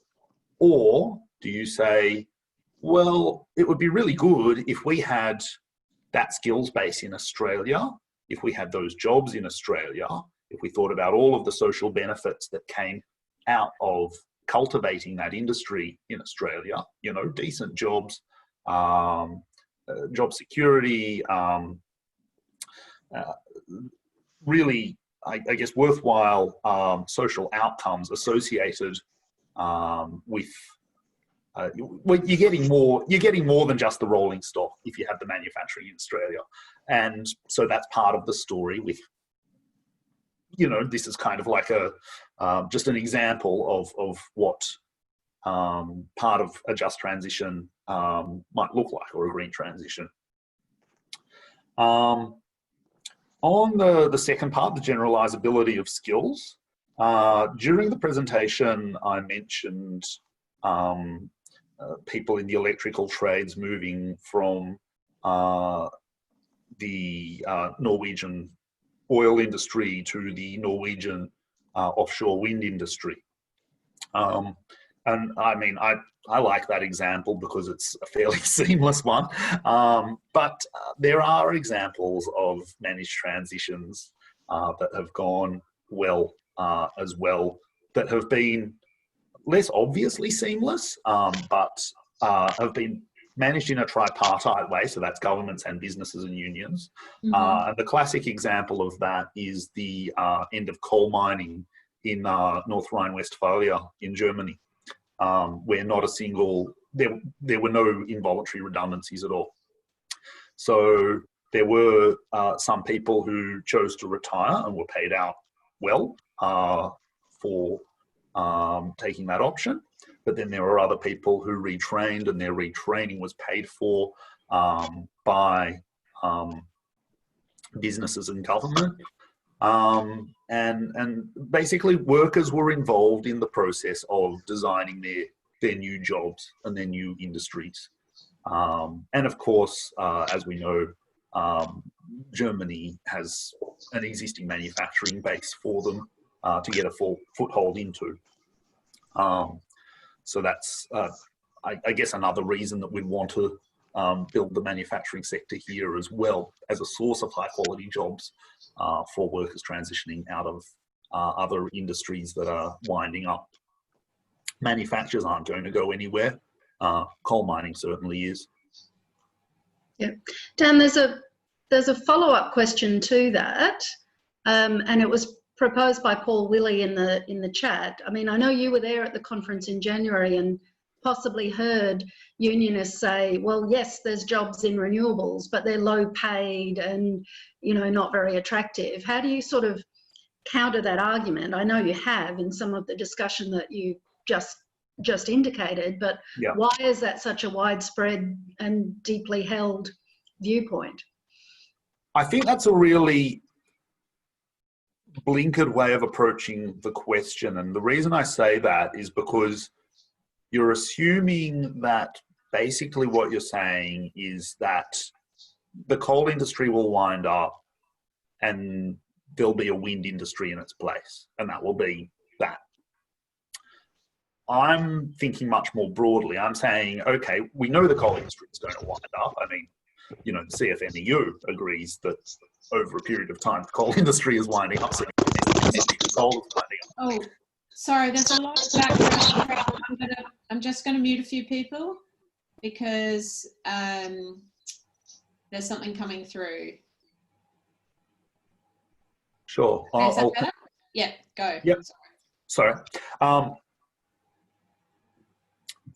Or do you say, well, it would be really good if we had that skills base in Australia, if we had those jobs in Australia, if we thought about all of the social benefits that came out of cultivating that industry in Australia, you know, decent jobs, job security, really, I guess, worthwhile social outcomes associated with. Well, you're getting more than just the rolling stock if you have the manufacturing in Australia, and so that's part of the story. With, you know, this is kind of like a just an example of what part of a just transition might look like, or a green transition. On the second part, the generalizability of skills, during the presentation I mentioned people in the electrical trades moving from the Norwegian oil industry to the Norwegian offshore wind industry. And I mean, I like that example because it's a fairly seamless one. But there are examples of managed transitions that have gone well as well, that have been less obviously seamless, but have been managed in a tripartite way. So that's governments and businesses and unions. And the classic example of that is the end of coal mining in North Rhine-Westphalia in Germany, where not a single, there were no involuntary redundancies at all. So there were some people who chose to retire and were paid out well for taking that option. But then there were other people who retrained, and their retraining was paid for by businesses and government. And basically workers were involved in the process of designing their new jobs and their new industries. And of course, as we know, Germany has an existing manufacturing base for them to get a full foothold into. So that's, I guess, another reason that we'd want to build the manufacturing sector here as well, as a source of high quality jobs for workers transitioning out of other industries that are winding up. Manufacturers aren't going to go anywhere. Coal mining certainly is. Yeah, Dan, there's a follow-up question to that, and it was proposed by Paul Willey in the chat. I mean, I know you were there at the conference in January and possibly heard unionists say, well, yes, there's jobs in renewables, but they're low paid and, you know, not very attractive. How do you sort of counter that argument? I know you have in some of the discussion that you just indicated, but Yeah. why is that such a widespread and deeply held viewpoint? I think that's a really blinkered way of approaching the question. And the reason I say that is because you're assuming that basically what you're saying is that the coal industry will wind up and there'll be a wind industry in its place, and that will be that. I'm thinking much more broadly. I'm saying, okay, we know the coal industry is going to wind up. I mean, you know, the CFMEU agrees that over a period of time, the coal industry is winding up. So coal is winding up. Oh, sorry, there's a lot of background. I'm just going to mute a few people because there's something coming through. Sure. Is that better? Yeah, go. Yep. Sorry.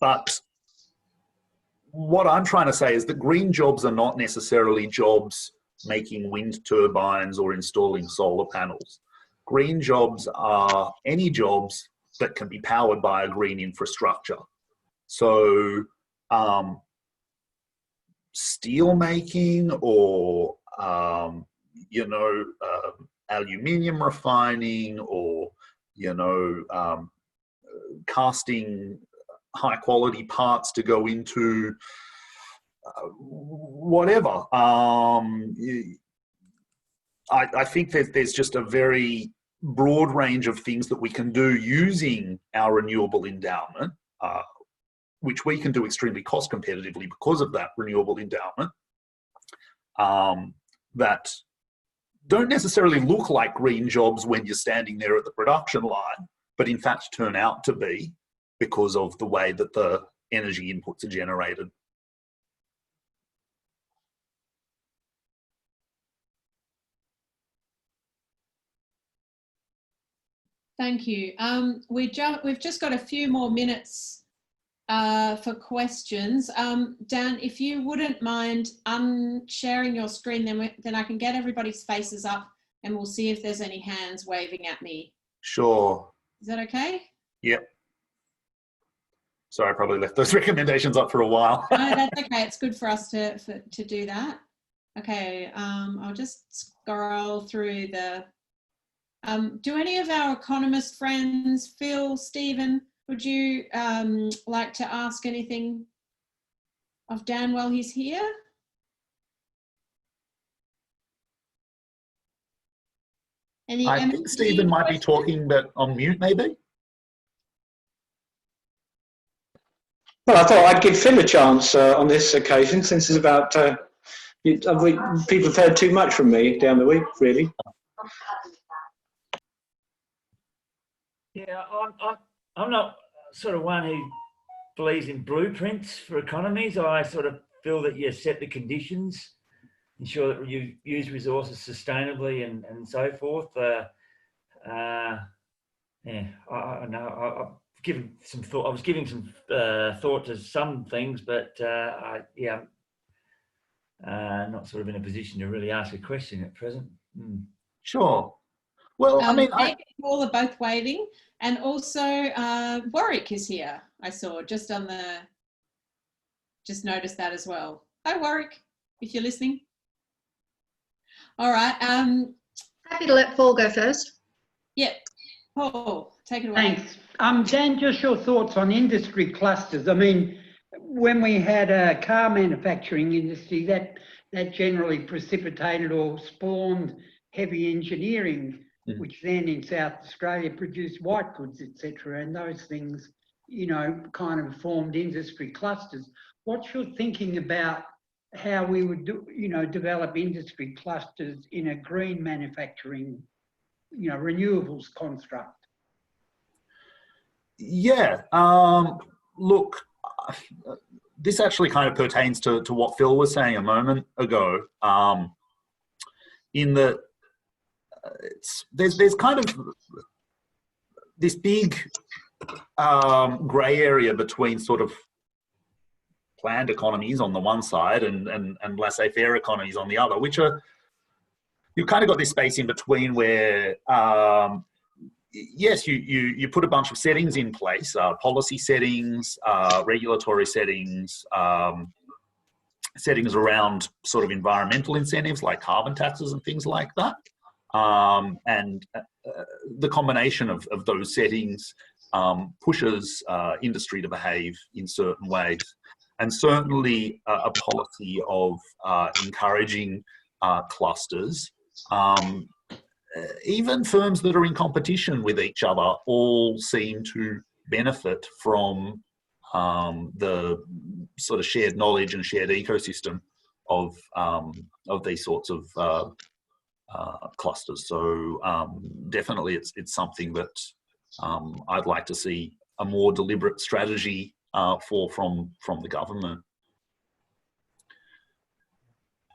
But what I'm trying to say is that green jobs are not necessarily jobs making wind turbines or installing solar panels. Green jobs are any jobs that can be powered by a green infrastructure. So steel making or, you know, aluminium refining or, you know, casting high quality parts to go into whatever. I think there's just a very broad range of things that we can do using our renewable endowment, which we can do extremely cost competitively because of that renewable endowment, that don't necessarily look like green jobs when you're standing there at the production line, but in fact turn out to be because of the way that the energy inputs are generated. Thank you. We've just got a few more minutes for questions. Dan, if you wouldn't mind sharing your screen, then I can get everybody's faces up and we'll see if there's any hands waving at me. Sure. Is that okay? Yep. Sorry, I probably left those recommendations up for a while. No, that's okay. It's good for us to do that. Okay, I'll just scroll through the... do any of our economist friends, Phil, Stephen, would you like to ask anything of Dan while he's here? I think Stephen might be talking, but on mute maybe? Well, I thought I'd give Phil a chance on this occasion, since it's about, people have heard too much from me down the week, really. Yeah, I'm not sort of one who believes in blueprints for economies. I sort of feel that you set the conditions, ensure that you use resources sustainably and so forth. Yeah, I know. I've given some thought. I was giving some thought to some things, but yeah, not sort of in a position to really ask a question at present. Sure. Well, I mean, Meg and Paul are both waving, and also Warwick is here. I saw just noticed that as well. Hi, Warwick, if you're listening. All right. Happy to let Paul go first. Yep. Paul, take it away. Thanks. Dan, just your thoughts on industry clusters. I mean, when we had a car manufacturing industry, that generally precipitated or spawned heavy engineering, which then in South Australia produced white goods, etc. And those things, you know, kind of formed industry clusters. What's your thinking about how we would do, you know, develop industry clusters in a green manufacturing, you know, renewables construct? yeah. Look, this actually kind of pertains to what Phil was saying a moment ago, in that there's kind of this big grey area between sort of planned economies on the one side and laissez-faire economies on the other, which are, you've kind of got this space in between where, yes, you put a bunch of settings in place, policy settings, regulatory settings, settings around sort of environmental incentives like carbon taxes and things like that. And the combination of those settings pushes industry to behave in certain ways. And certainly a policy of encouraging clusters, even firms that are in competition with each other all seem to benefit from the sort of shared knowledge and shared ecosystem of these sorts of clusters. So definitely it's something that I'd like to see a more deliberate strategy for from the government.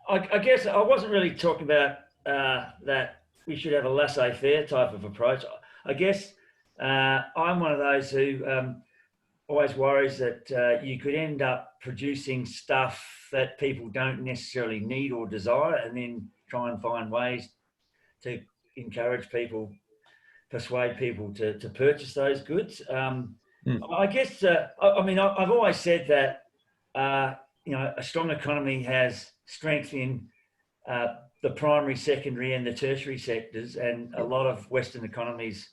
I guess I wasn't really talking about that we should have a laissez-faire type of approach. I guess I'm one of those who always worries that you could end up producing stuff that people don't necessarily need or desire, and then try and find ways to encourage people, persuade people to purchase those goods. I guess, I mean, I've always said that, you know, a strong economy has strength in the primary, secondary and the tertiary sectors, and a lot of Western economies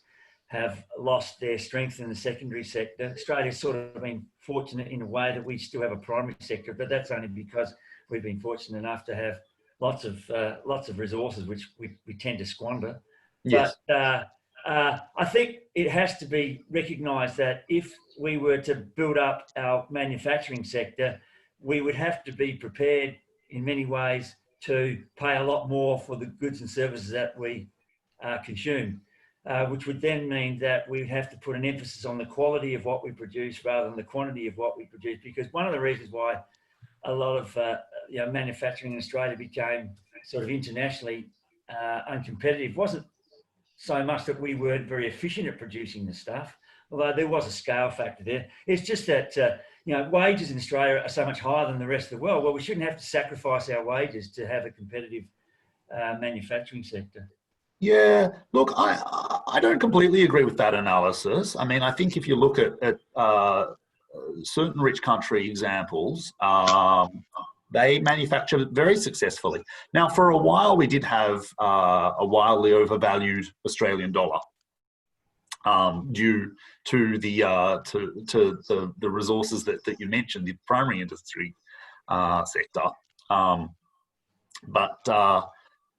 have lost their strength in the secondary sector. Australia's sort of been fortunate in a way that we still have a primary sector, but that's only because we've been fortunate enough to have lots of resources which we tend to squander. Yes. But I think it has to be recognised that if we were to build up our manufacturing sector, we would have to be prepared in many ways to pay a lot more for the goods and services that we consume, which would then mean that we would have to put an emphasis on the quality of what we produce rather than the quantity of what we produce. Because one of the reasons why a lot of you know, manufacturing in Australia became sort of internationally uncompetitive wasn't so much that we weren't very efficient at producing the stuff, although there was a scale factor there. It's just that you know, wages in Australia are so much higher than the rest of the world. Well, we shouldn't have to sacrifice our wages to have a competitive manufacturing sector. Yeah, look, I don't completely agree with that analysis. I mean, I think if you look at certain rich country examples, they manufacture very successfully. Now, for a while, we did have a wildly overvalued Australian dollar due to the resources that you mentioned, the primary industry sector. But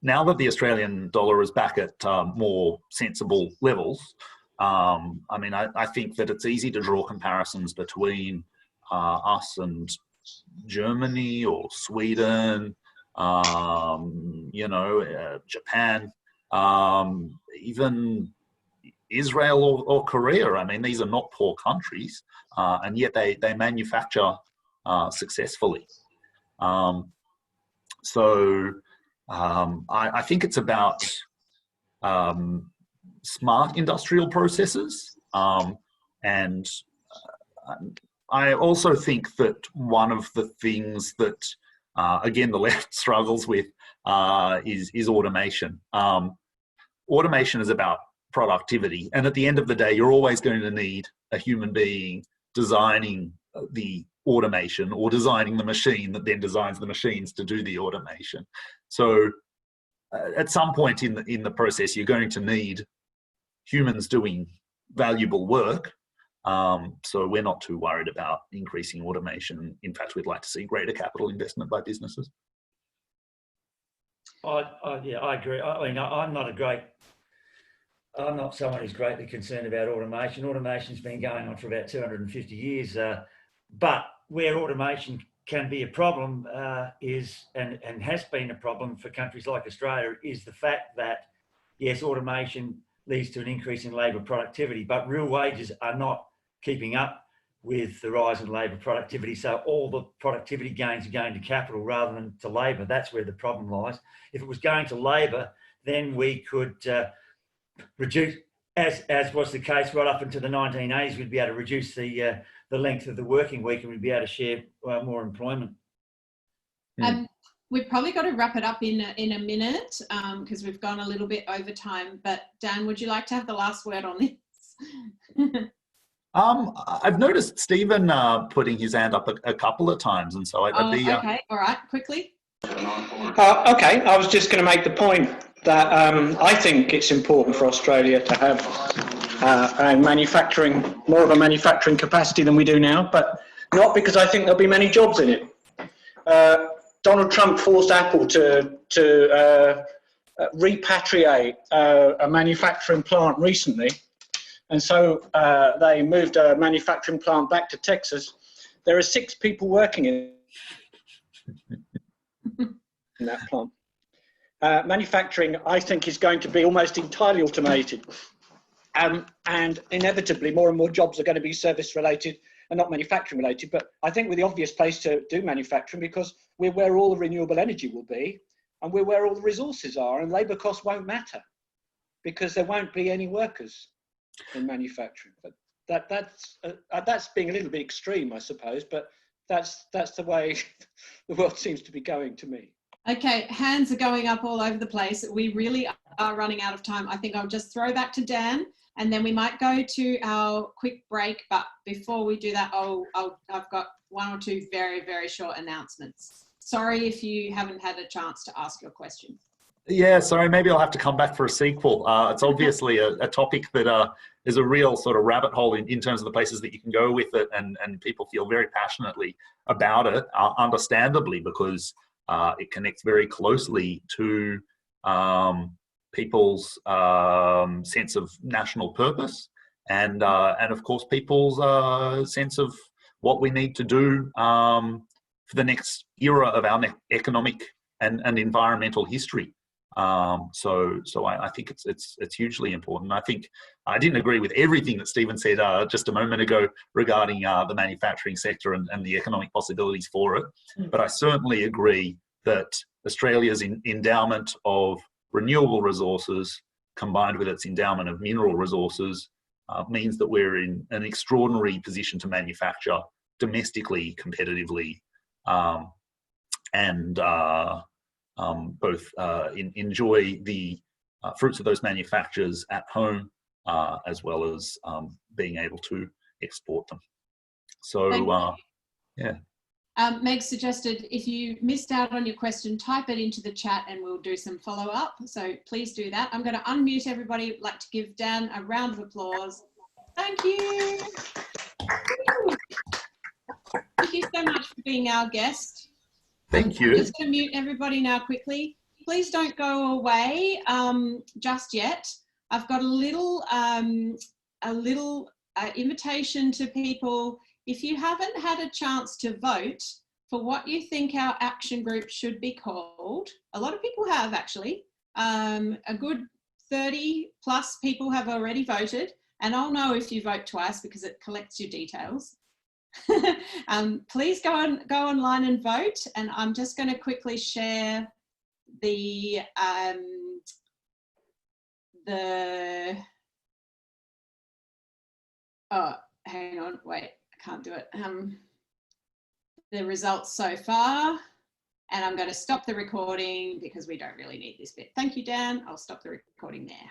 now that the Australian dollar is back at more sensible levels, I mean, I think that it's easy to draw comparisons between us and Germany or Sweden, you know, Japan, even Israel or Korea. I mean, these are not poor countries, and yet they manufacture successfully. So I think it's about smart industrial processes, and I also think that one of the things that, again, the left struggles with is automation. Automation is about productivity, and at the end of the day, you're always going to need a human being designing the automation or designing the machine that then designs the machines to do the automation. So at some point in the process, you're going to need humans doing valuable work. So we're not too worried about increasing automation. In fact, we'd like to see greater capital investment by businesses. Yeah, I agree. I mean, I'm not someone who's greatly concerned about automation. Automation's been going on for about 250 years, but where automation can be a problem is, and has been a problem for countries like Australia, is the fact that, yes, automation leads to an increase in labour productivity, but real wages are not keeping up with the rise in labour productivity. So all the productivity gains are going to capital rather than to labour. That's where the problem lies. If it was going to labour, then we could reduce, as was the case right up into the 1980s, we'd be able to reduce the length of the working week, and we'd be able to share more employment. We've probably got to wrap it up in a minute because we've gone a little bit over time. But Dan, would you like to have the last word on this? I've noticed Stephen putting his hand up a couple of times, and so I'd be... Okay, all right, quickly. Okay, I was just going to make the point that I think it's important for Australia to have more of a manufacturing capacity than we do now, but not because I think there'll be many jobs in it. Donald Trump forced Apple to repatriate a manufacturing plant recently, and so they moved a manufacturing plant back to Texas. There are 6 people working in that plant. Manufacturing, I think, is going to be almost entirely automated, and inevitably more and more jobs are going to be service related and not manufacturing related. But I think we're the obvious place to do manufacturing because we're where all the renewable energy will be, and we're where all the resources are, and labour costs won't matter because there won't be any workers in manufacturing. But that's being a little bit extreme, I suppose, but that's the way the world seems to be going to me. Okay, hands are going up all over the place. We really are running out of time. I think I'll just throw back to Dan, and then we might go to our quick break. But before we do that, I've got 1 or 2 very, very short announcements. Sorry if you haven't had a chance to ask your question. Yeah, sorry, maybe I'll have to come back for a sequel. It's obviously a topic that is a real sort of rabbit hole in terms of the places that you can go with it, and people feel very passionately about it, understandably, because it connects very closely to people's sense of national purpose, and of course people's sense of what we need to do for the next era of our economic and environmental history. So I think it's hugely important. I think I didn't agree with everything that Stephen said just a moment ago regarding the manufacturing sector and the economic possibilities for it, but I certainly agree that Australia's endowment of renewable resources combined with its endowment of mineral resources means that we're in an extraordinary position to manufacture domestically, competitively, and both enjoy the fruits of those manufactures at home, as well as being able to export them. So, yeah. Meg suggested if you missed out on your question, type it into the chat and we'll do some follow-up. So please do that. I'm going to unmute everybody. I'd like to give Dan a round of applause. Thank you. Thank you so much for being our guest. Thank you. I'm just going to mute everybody now quickly. Please don't go away just yet. I've got a little invitation to people. If you haven't had a chance to vote for what you think our action group should be called, a lot of people have actually. A good 30 plus people have already voted, and I'll know if you vote twice because it collects your details. Please go online and vote, and I'm just going to quickly share the oh, hang on, wait, I can't do it. The results so far, and I'm going to stop the recording because we don't really need this bit. Thank you, Dan. I'll stop the recording there.